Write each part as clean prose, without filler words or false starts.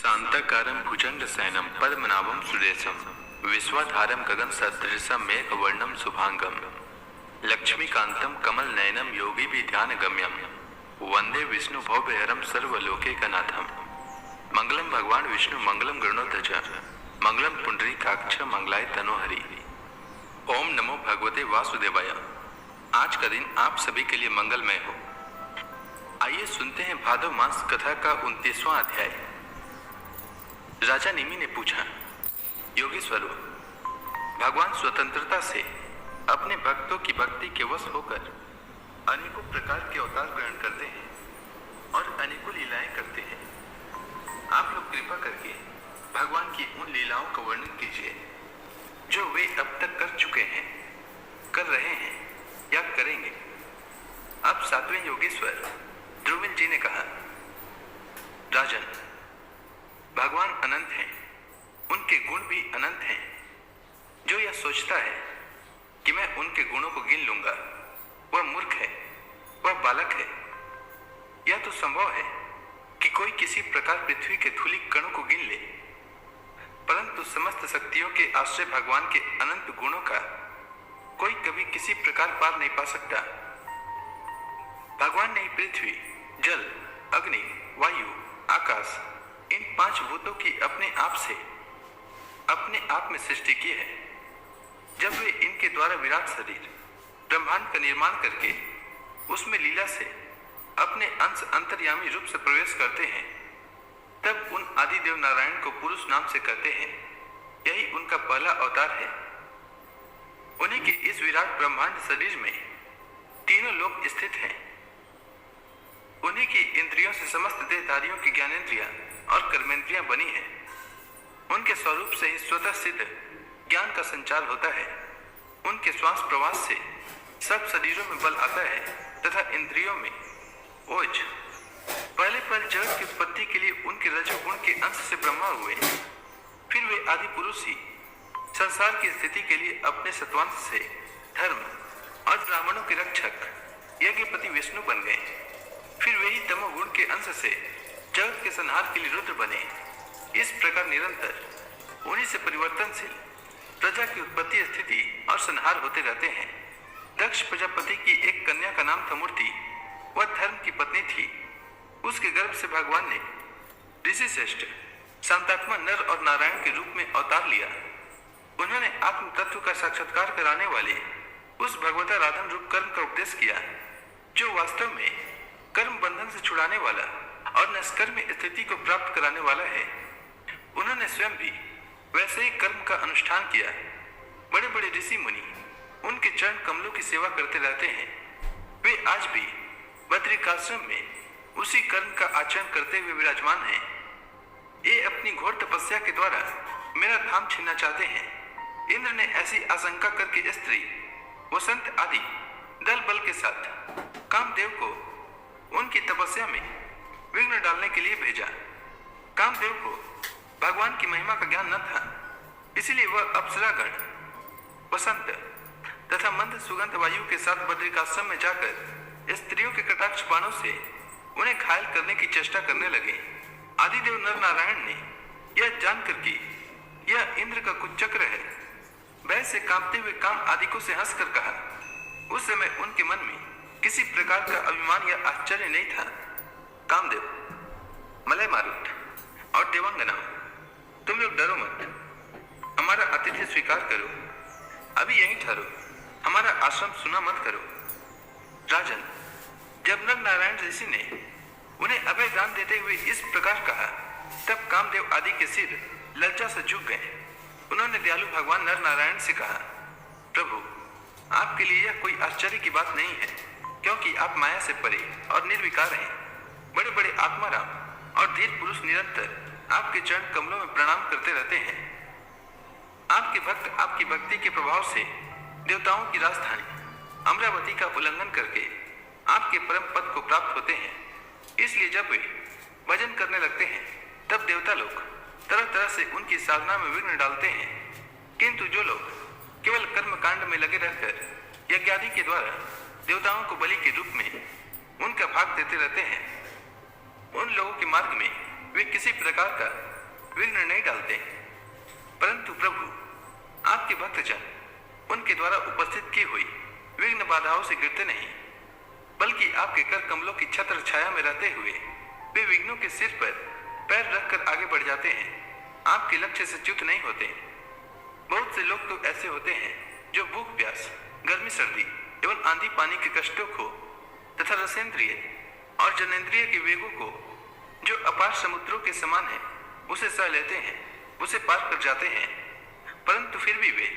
शांताकारं भुजंगशयनं पद्मनाभं सुरेशं विश्वाधारं गगनसदृशं मेघवर्णं शुभांगं लक्ष्मीकान्तं कमलनयनं योगिभिध्यानगम्यं वन्दे विष्णुभवभयहरं सर्वलोकैकनाथं। मंगलम भगवान विष्णु मंगलम गरुड़ध्वज मंगलम पुंडरीकाक्ष मंगलाय तनोहरि। ओम नमो भगवते वासुदेवाय। आज का दिन आप सभी के लिए मंगलमय हो। आइए सुनते हैं भादव मास कथा का 29वां अध्याय। राजा निमि ने पूछा, योगेश्वरों, भगवान स्वतंत्रता से अपने भक्तों की भक्ति के वश होकर अनेकों प्रकार के अवतार ग्रहण करते हैं और अनेकों लीलाएं करते हैं। आप लोग कृपा करके भगवान की उन लीलाओं का वर्णन कीजिए जो वे अब तक कर चुके हैं, कर रहे हैं या करेंगे। अब 7वें योगेश्वर ध्रुविल जी ने कहा, राजन, भगवान अनंत हैं, उनके गुण भी अनंत हैं। जो यह सोचता है कि मैं उनके गुणों को गिन लूंगा, वह मूर्ख है, वह बालक है। यह तो संभव है कि कोई किसी प्रकार पृथ्वी के धूलिक कणों को गिन ले, परंतु समस्त शक्तियों के आश्रय भगवान के अनंत गुणों का कोई कभी किसी प्रकार पार नहीं पा सकता। भगवान ने पृथ्वी, जल, अग्नि, वायु, आकाश, इन 5 भूतों की अपने आप में सृष्टि की है। जब वे इनके द्वारा विराट शरीर ब्रह्मांड का निर्माण करके उसमें लीला से अपने अंश अंतर्यामी रूप से प्रवेश करते हैं, तब उन आदिदेव नारायण को पुरुष नाम से कहते हैं। यही उनका पहला अवतार है। उन्हीं के इस विराट ब्रह्मांड शरीर में तीनों लोक स्थित हैं। उन्हीं की इंद्रियों से समस्त देहधारियों की ज्ञानेंद्रियां और कर्मेंद्रियां बनी हैं। उनके स्वरूप से ही स्वतः सिद्ध ज्ञान का संचार होता है। उनके श्वास प्रवास से सब शरीरों में बल आता है तथा इंद्रियों में ओज। पहले जगत की उत्पत्ति के लिए उनके रजोगुण के अंश से ब्रह्मा हुए, फिर वे आदि पुरुष ही संसार की स्थिति के लिए अपने सत्वांश से धर्म और ब्राह्मणों के रक्षक यज्ञपति विष्णु बन गए। फिर वे ही तमोगुण के अंश से जगत के संहार के लिए रुद्र बने। इस प्रकार निरंतर उन्हीं से परिवर्तनशील प्रजा की उत्पत्ति, स्थिति और संहार होते रहते हैं। दक्ष प्रजापति की एक कन्या का नाम था मूर्ति। वह धर्म की पत्नी थी। उसके गर्भ से भगवान ने ऋषि श्रेष्ठ शांतात्मा नर और नारायण के रूप में अवतार लिया। उन्होंने आत्म तत्व का साक्षात्कार कराने वाले उस भगवताराधन रूप कर्म का उपदेश किया, जो वास्तव में कर्म बंधन से छुड़ाने वाला और निष्कर्म स्थिति को प्राप्त कराने वाला है। उन्होंने स्वयं भी वैसे ही कर्म का अनुष्ठान किया। बड़े बड़े ऋषि मुनि उनके चरण कमलों की सेवा करते रहते हैं। वे आज भी बद्रिकाश्रम में उसी कर्म का आचरण करते हुए विराजमान हैं। ये अपनी घोर तपस्या के द्वारा मेरा धाम छीनना चाहते हैं। इंद्र ने ऐसी आशंका करके स्त्री, वसंत आदि दल बल के साथ कामदेव को उनकी तपस्या में विघ्न डालने के लिए भेजा। कामदेव को भगवान की महिमा का ज्ञान न था, इसलिए वह अप्सरागण, वसंत तथा मंद सुगंध वायु के साथ बद्रिकाश्रम में जाकर स्त्रियों के कटाक्ष बाणों से उन्हें घायल करने की चेष्टा करने लगे। आदिदेव नर नारायण ने यह जानकर कि यह इंद्र का कुचक्र है, भय से कांपते हुए काम आदिकों से हंसकर कहा। उस समय उनके मन में किसी प्रकार का अभिमान या आश्चर्य नहीं था। कामदेव, मलय मारुत और देवांगना, तुम लोग डरो मत, हमारा आतिथ्य स्वीकार करो। अभी यहीं ठहरो, हमारा आश्रम सुना मत करो। राजन, जब नर नारायण ऋषि ने उन्हें अभय दान देते हुए इस प्रकार कहा, तब कामदेव आदि के सिर लज्जा से झुक गए। उन्होंने दयालु भगवान नर नारायण से कहा, प्रभु, आपके लिए यह कोई आश्चर्य की बात नहीं है, क्योंकि आप माया से परे और निर्विकार हैं। बड़े बड़े आत्माराम और धीर पुरुष निरंतर आपके चरण कमलों में प्रणाम करते रहते हैं। आपके भक्त आपकी भक्ति के प्रभाव से देवताओं की राजधानी अमरावती का उल्लंघन करके आपके परम पद को प्राप्त होते हैं। इसलिए जब वे भजन करने लगते हैं, तब देवता लोग तरह तरह से उनकी साधना में विघ्न डालते हैं। किंतु जो लोग केवल कर्म कांड में लगे रहकर यज्ञादि के द्वारा देवताओं को बलि के रूप में उनका भाग देते रहते हैं, उन लोगों के मार्ग में वे किसी प्रकार का विघ्न नहीं डालते, परंतु प्रभु आपके भक्तजन उनके द्वारा उपस्थित की हुई विघ्न बाधाओं से गिरते नहीं, बल्कि आपके कर कमलों की छत्र छाया में रहते हुए वे विघ्नों के सिर पर पैर रखकर आगे बढ़ जाते हैं, आपके लक्ष्य से च्युत नहीं होते। बहुत से लोग तो ऐसे होते हैं जो भूख प्यास, गर्मी सर्दी एवं आंधी पानी के कष्टों को तथा रसेंद्रिय और जनेंद्रिय के वेगों को जो अपार समुद्रों के समान है उसे सह लेते हैं, उसे पार कर जाते हैं, परंतु फिर भी वे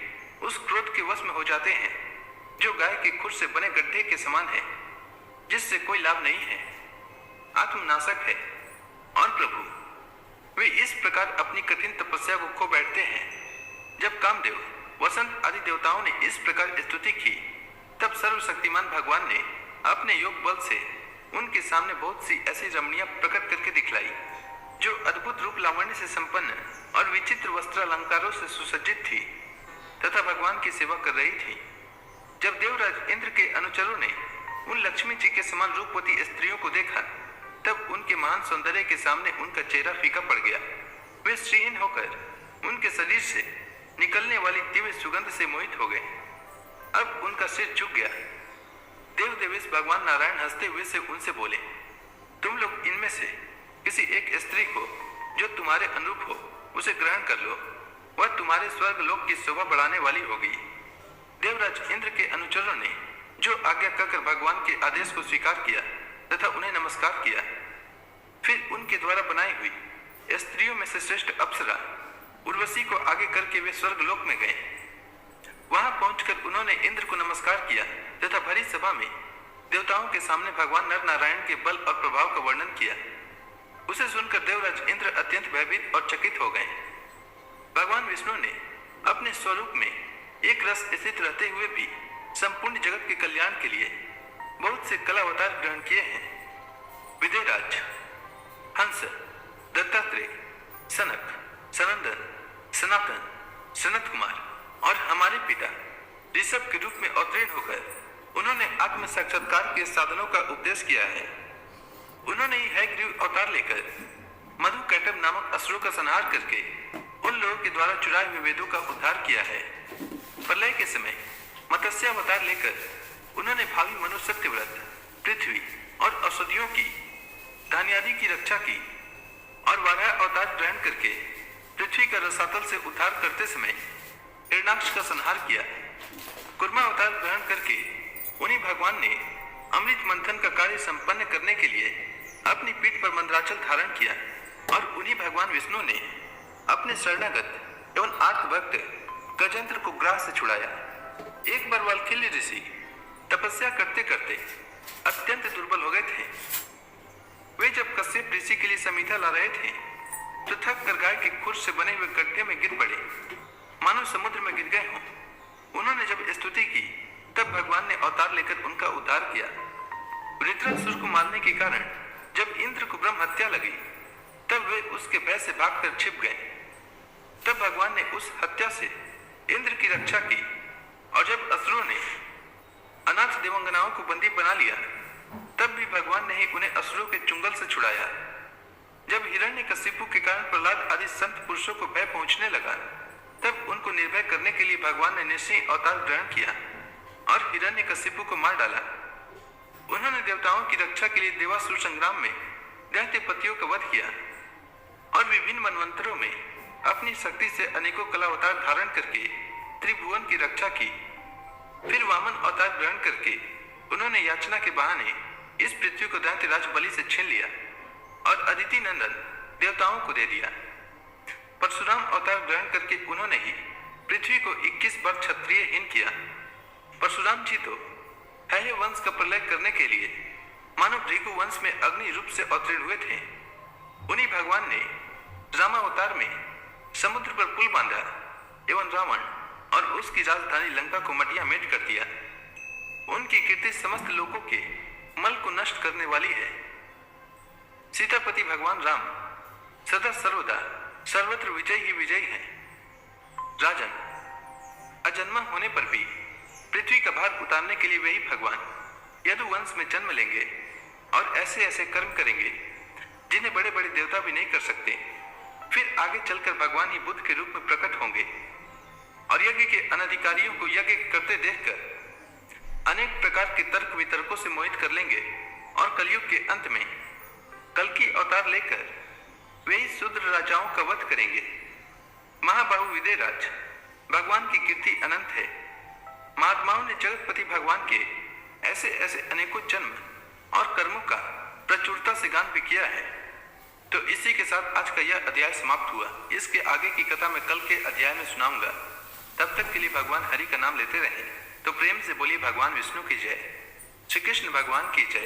उस क्रोध के वश में हो जाते हैं जो गाय के खुर से बने गड्ढे के समान है, जिससे कोई लाभ नहीं है, आत्मनाशक है। और प्रभु वे इस प्रकार अपनी कठिन तपस्या को खो बैठते हैं। जब कामदेव, वसंत आदि देवताओं ने इस प्रकार स्तुति की, तब सर्वशक्तिमान भगवान ने अपने योग बल से उनके सामने बहुत सी ऐसी रमणियां प्रकट करके दिखलाई जो अद्भुत रूप लावण्य से संपन्न और विचित्र वस्त्र अलंकारों से सुसज्जित थी तथा भगवान की सेवा कर रही थी। जब देवराज इंद्र के अनुचरों ने उन लक्ष्मी जी के समान रूपवती स्त्रियों को देखा, तब उनके महान सौंदर्य के सामने उनका चेहरा फीका पड़ गया। वे श्रीहीन होकर उनके शरीर से निकलने वाली दिव्य सुगंध से मोहित हो गए। अब उनका सिर झुक गया। देव देवेश भगवान नारायण हंसते हुए से उनसे बोले, तुम लोग इनमें से किसी एक स्त्री को जो तुम्हारे अनुरूप हो उसे ग्रहण कर लो, वह तुम्हारे स्वर्ग लोक की शोभा बढ़ाने वाली होगी। देवराज इंद्र के अनुचरों ने जो आज्ञा कहकर भगवान के आदेश को स्वीकार किया तथा उन्हें नमस्कार किया। फिर उनके द्वारा बनाई हुई स्त्रियों में से श्रेष्ठ अप्सरा उर्वशी को आगे करके वे स्वर्ग लोक में गए। वहां पहुंचकर उन्होंने इंद्र को नमस्कार किया तथा भरी सभा में देवताओं के सामने भगवान नर नारायण के बल और प्रभाव का वर्णन किया। उसे सुनकर देवराज इंद्र अत्यंत भयभीत और चकित हो गए। भगवान विष्णु ने अपने स्वरूप में एक रस स्थित रहते हुए भी संपूर्ण जगत के कल्याण के लिए बहुत से कला अवतार ग्रहण किए हैं। विदेराज, हंस, दत्तात्रेय, सनक, सनंदन, सनातन, सनत कुमार और हमारे पिता ऋषभ के रूप में अवतीर्ण होकर उन्होंने आत्म साक्षात्कार के साधनों का उपदेश किया है। उन्होंने ही हयग्रीव अवतार लेकर मधु कैटभ नामक असुरों का संहार करके उन लोगों के द्वारा चुराए हुए वेदों का उद्धार किया है। प्रलय के समय मत्स्य अवतार लेकर उन्होंने भावी मनुष्य सत्यव्रत, पृथ्वी और औषधियों की, धान्यादि की रक्षा की और वाराह अवतार ग्रहण करके पृथ्वी का रसातल से उद्धार करते समय हिरण्याक्ष का संहार किया। कुर्मा अवतार ग्रहण करके उन्हीं भगवान ने अमृत मंथन का कार्य संपन्न करने के लिए अपनी पीठ पर मंद्राचल धारण किया और उन्हीं भगवान विष्णु ने अपने शरणागत एवं आर्त भक्त गजेंद्र को ग्राह से छुड़ाया। एक बार वाल्कील्य ऋषि तपस्या करते करते अत्यंत दुर्बल हो गए थे। वे जब कश्यप ऋषि के लिए समीधा ला रहे थे तो थक कर गाय के खुर से बने हुए गड्ढे में गिर पड़े, मानो समुद्र में गिर गए हों। उन्होंने जब स्तुति की तब भगवान ने अवतार लेकर उनका उद्धार किया। वृत्रासुर को मारने के कारण जब इंद्र को ब्रह्म हत्या लगी तब वे उसके भय से भागकर छिप गए। तब भगवान ने उस हत्या से इंद्र की रक्षा की और जब असुरों ने अनाथ देवंगनाओं को बंदी बना लिया तब भी भगवान ने ही उन्हें असुरों के चुंगल से छुड़ाया। जब हिरण्यकशिपु के कारण प्रहलाद आदि संत पुरुषों को भय पहुंचने लगा तब उनको निर्भय करने के लिए भगवान ने निश्चय अवतार ग्रहण किया और हिरण्यकशिपु को मार डाला। उन्होंने देवताओं की रक्षा के लिए देवासुर संग्राम में दैत्यपतियों का वध किया और विभिन्न मनवंतरों में अपनी शक्ति से अनेकों कला अवतार धारण करके त्रिभुवन की रक्षा की। फिर वामन अवतार ग्रहण करके उन्होंने याचना के बहाने इस पृथ्वी को दैत्यराज बलि से छीन लिया और अदिति नंदन देवताओं को दे दिया। परशुराम अवतार ग्रहण करके उन्होंने ही पृथ्वी को 21 बार क्षत्रियहीन किया। परशुराम जी तो हय वंश का प्रलय करने के लिए मानव भृगु वंश में अग्नि रूप से अवतीर्ण हुए थे। उन्हीं भगवान ने रामावतार में समुद्र पर पुल बांधा एवं रावण और उसकी राजधानी लंका को मटिया मेट कर दिया। उनकी कीर्ति समस्त लोगों के मल को नष्ट करने वाली है। सीतापति भगवान राम सदा सर्वदा सर्वत्र विजय ही विजय है। राजन, अजन्मा होने पर भी पृथ्वी का भार उतारने के लिए वही भगवान यदुवंश में जन्म लेंगे और ऐसे ऐसे कर्म करेंगे जिन्हें बड़े बड़े देवता भी नहीं कर सकते। फिर आगे चलकर भगवान ही बुद्ध के रूप में प्रकट होंगे और यज्ञ के अनधिकारियों को यज्ञ करते देखकर अनेक प्रकार के तर्क वितर्कों से मोहित कर लेंगे और कलयुग के अंत में कल्कि अवतार लेकर वे ही शूद्र राजाओं का वध करेंगे। महाबाहु विदेहराज, भगवान की कीर्ति अनंत है। महात्माओं ने जगतपति भगवान के ऐसे ऐसे अनेकों जन्म और कर्मों का प्रचुरता से गान भी किया है। तो इसी के साथ आज का यह अध्याय समाप्त हुआ। इसके आगे की कथा मैं कल के अध्याय में सुनाऊंगा। तब तक के लिए भगवान हरि का नाम लेते रहें। तो प्रेम से बोलिए भगवान विष्णु की जय, श्री कृष्ण भगवान की जय।